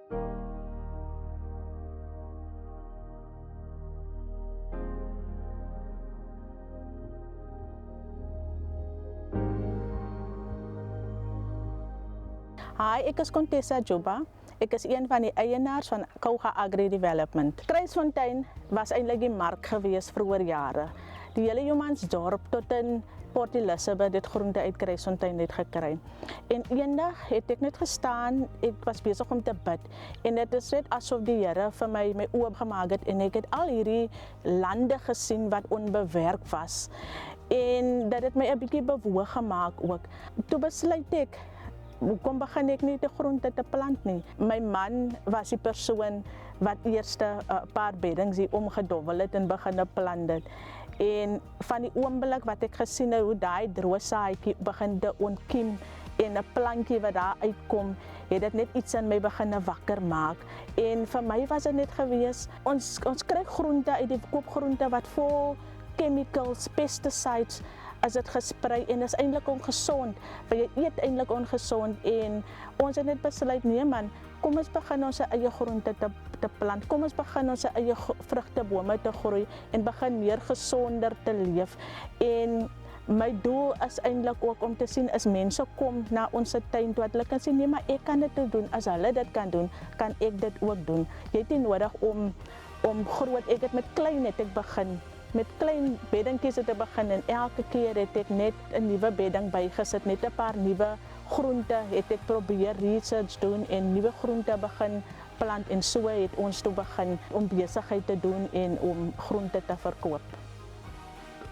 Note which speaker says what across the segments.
Speaker 1: Hi, ek is Contessa Juba. Ek is een van die eienaars van Kouga Agri Development. Kruisfontein was eintlik die mark gewees vroeër jare. Die hele Jomansdorp tot in Port Elizabeth het groente uit Kruisfontein net gekry. En eendag het ek net gestaan, ek was besig om te bid en dit is net asof die Here vir my oop gemaak het en ek het al hierdie lande gesien wat onbewerk was. En dat het my 'n bietjie bewoog gemaak ook. Toe besluit ek, hoekom begin ek nie die groente te plant nie? My man was die persoon wat eerste 'n paar beddings hier omgedobbel het en begin plant het. En van die oomblik wat ek gesien het hoe daai droë saadjie begin te ontkiem en 'n plantjie wat daar uitkom, het dit net iets in my begin wakker maak. En vir my was dit net gewees, ons kry groente uit die koopgroente wat vol chemicals, pesticides as dit gesprei en is eintlik ongesond, want jy eet eintlik ongesond en ons het net besluit, nee man, kom ons begin ons eie groente te plant, kom ons begin ons eie vrugtebome te groei en begin meer gesonder te leef. En my doel is eintlik ook om te sien as mense kom na ons tuin toe, dat hulle kan sê, nee maar ek kan dit doen, as hulle dit kan doen, kan ek dit ook doen. Jy het nie nodig om groot, ek het met klein het ek begin. Met klein beddingkies te begin en elke keer het ek net 'n nuwe bedding bygesit, net 'n paar nuwe groente het ek probeer research doen en nuwe groente begin plant en so het ons toe begin om besigheid te doen en om groente te verkoop.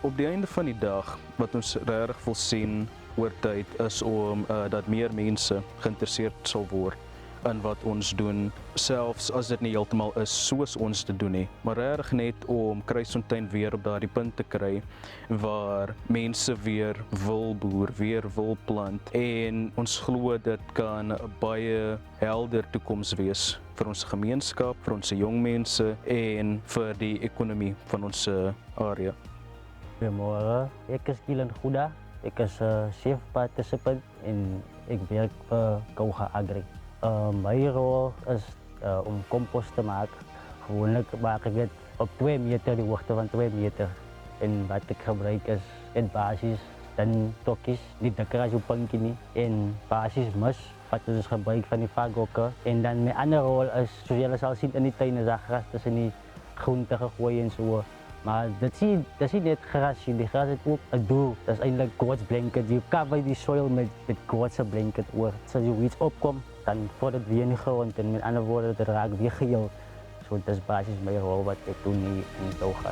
Speaker 2: Op die einde van die dag wat ons regtig wil sien oor tyd is om dat meer mense geïnteresseerd sal word in wat ons doen, selfs as dit nie heeltemal is soos ons te doen nie, maar regtig net om Kruisfontein weer op daardie punt te kry waar mense weer wil boer, weer wil plant en ons glo dit kan 'n baie helder toekoms wees vir ons gemeenskap, vir ons jong mense en vir die ekonomie van ons area.
Speaker 3: Goeiemôre, ek is Kylan Goeda, ek is chef participant en ek werk vir Kouga Agri. My rol is om kompos te maak. Gewoonlik maak ek dit op 2 meter, die hoogte van 2 meter. En wat ek gebruik is in basis dan tokkies, nie dikker as jou pinkie nie. En basis mis, wat ons gebruik van die vagokke. En dan my ander rol is, soos julle sal sien in die tuin, is daar gras tussen die groente gegooi en so. Maar dit is nie net gras, die gras het ook 'n doel. Dat is eintlik God's blanket. You cover die soil met God's blanket oor. As jy iets opkom, dan word dit weer in die grond en met ander woorde, dit raak weer geheel. So dit is basies my rol wat ek doen hier in Kouga.